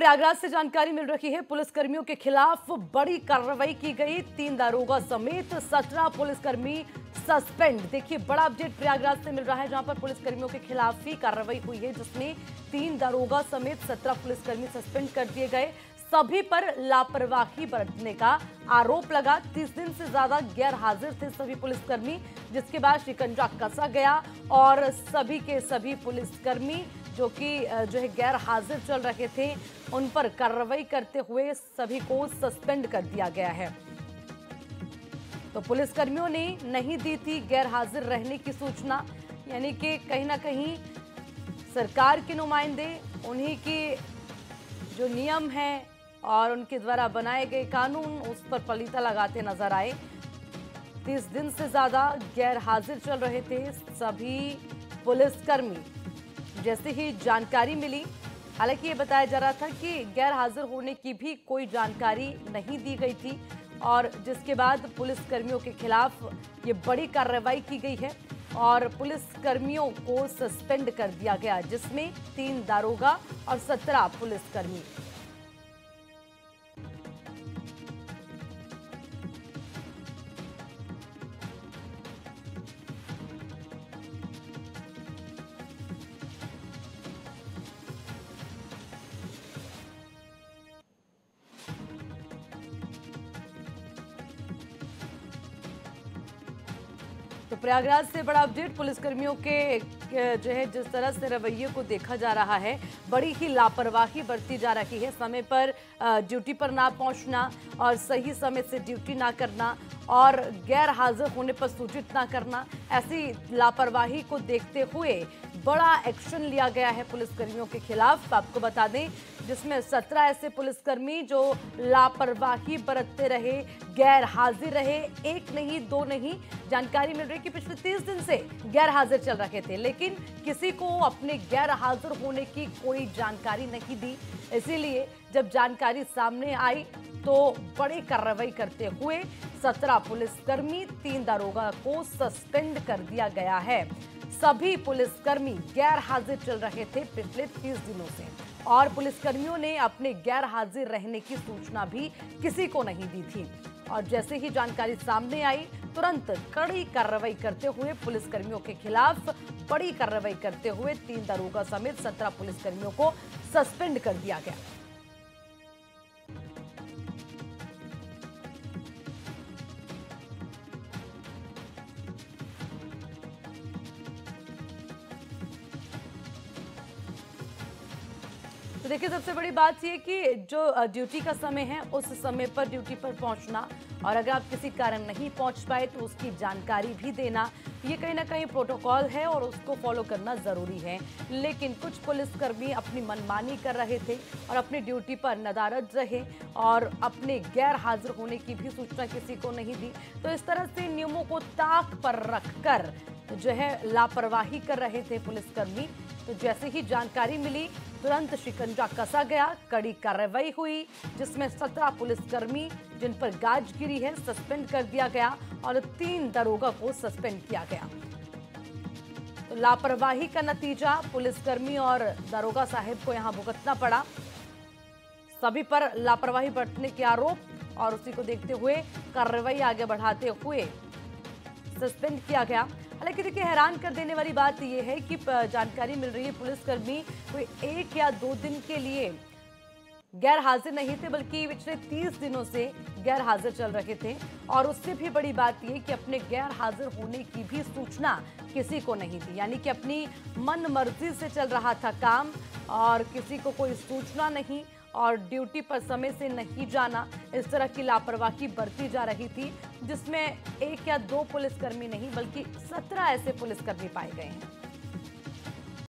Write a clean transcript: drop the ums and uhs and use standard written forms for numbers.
प्रयागराज से जानकारी मिल रही है, पुलिसकर्मियों के खिलाफ बड़ी कार्रवाई की गई। 3 दारोगा समेत 17 पुलिसकर्मी सस्पेंड। देखिए, बड़ा अपडेट प्रयागराज से मिल रहा है, जहां पर पुलिसकर्मियों के खिलाफ ही कार्रवाई हुई है, जिसमें 3 दारोगा समेत 17 पुलिसकर्मी सस्पेंड कर दिए गए। सभी पर लापरवाही बरतने का आरोप लगा। 30 दिन से ज्यादा गैर हाजिर थे सभी पुलिसकर्मी, जिसके बाद शिकंजा कसा गया और सभी के सभी पुलिसकर्मी जो है गैर हाजिर चल रहे थे, उन पर कार्रवाई करते हुए सभी को सस्पेंड कर दिया गया है। तो पुलिसकर्मियों ने नहीं दी थी गैर हाजिर रहने की सूचना, यानी कि कहीं ना कहीं सरकार के नुमाइंदे उन्हीं की जो नियम है और उनके द्वारा बनाए गए कानून, उस पर पलीता लगाते नजर आए। 30 दिन से ज्यादा गैर हाजिर चल रहे थे सभी पुलिसकर्मी। जैसे ही जानकारी मिली, हालांकि ये बताया जा रहा था कि गैर हाजिर होने की भी कोई जानकारी नहीं दी गई थी, और जिसके बाद पुलिसकर्मियों के खिलाफ ये बड़ी कार्रवाई की गई है और पुलिसकर्मियों को सस्पेंड कर दिया गया, जिसमें 3 दारोगा और 17 पुलिसकर्मी। तो प्रयागराज से बड़ा अपडेट, पुलिसकर्मियों के जो है जिस तरह से रवैये को देखा जा रहा है, बड़ी ही लापरवाही बरती जा रही है। समय पर ड्यूटी पर ना पहुंचना और सही समय से ड्यूटी ना करना और गैर हाजिर होने पर सूचित ना करना, ऐसी लापरवाही को देखते हुए बड़ा एक्शन लिया गया है पुलिसकर्मियों के खिलाफ। आपको बता दें, जिसमें 17 ऐसे पुलिसकर्मी जो लापरवाही बरतते रहे, गैर हाजिर रहे, एक नहीं दो नहीं, जानकारी मिल रही कि पिछले 30 दिन से गैर हाजिर चल रहे थे, लेकिन किसी को अपने गैर हाजिर होने की कोई जानकारी नहीं दी। इसीलिए जब जानकारी सामने आई तो बड़ी कार्रवाई करते हुए 17 पुलिसकर्मी, 3 दारोगा को सस्पेंड कर दिया गया है। सभी पुलिसकर्मी गैर हाजिर चल रहे थे पिछले 30 दिनों से, और पुलिसकर्मियों ने अपने गैर हाजिर रहने की सूचना भी किसी को नहीं दी थी। और जैसे ही जानकारी सामने आई, तुरंत कड़ी कार्रवाई करते हुए पुलिसकर्मियों के खिलाफ बड़ी कार्रवाई करते हुए 3 दारोगा समेत 17 पुलिसकर्मियों को सस्पेंड कर दिया गया। तो देखिए, सबसे बड़ी बात यह कि जो ड्यूटी का समय है, उस समय पर ड्यूटी पर पहुंचना, और अगर आप किसी कारण नहीं पहुंच पाए तो उसकी जानकारी भी देना, ये कहीं ना कहीं प्रोटोकॉल है और उसको फॉलो करना जरूरी है। लेकिन कुछ पुलिसकर्मी अपनी मनमानी कर रहे थे और अपनी ड्यूटी पर नदारद रहे और अपने गैर हाजिर होने की भी सूचना किसी को नहीं दी। तो इस तरह से नियमों को ताक पर रखकर जो है लापरवाही कर रहे थे पुलिसकर्मी। तो जैसे ही जानकारी मिली, तुरंत शिकंजा कसा गया, कड़ी कार्रवाई हुई, जिसमें 17 पुलिसकर्मी जिन पर गाज गिरी है सस्पेंड कर दिया गया और 3 दारोगा को सस्पेंड किया गया। तो लापरवाही का नतीजा पुलिसकर्मी और दारोगा साहब को यहां भुगतना पड़ा। सभी पर लापरवाही बरतने के आरोप, और उसी को देखते हुए कार्रवाई आगे बढ़ाते हुए सस्पेंड किया गया। हालांकि देखिए, हैरान कर देने वाली बात यह है कि जानकारी मिल रही है पुलिसकर्मी कोई 1 या 2 दिन के लिए गैर हाजिर नहीं थे, बल्कि पिछले 30 दिनों से गैर हाजिर चल रहे थे। और उससे भी बड़ी बात यह कि अपने गैर हाजिर होने की भी सूचना किसी को नहीं दी, यानी कि अपनी मन मर्जी से चल रहा था काम और किसी को कोई सूचना नहीं, और ड्यूटी पर समय से नहीं जाना, इस तरह की लापरवाही बरती जा रही थी, जिसमें 1 या 2 पुलिसकर्मी नहीं बल्कि 17 ऐसे पुलिसकर्मी पाए गए हैं।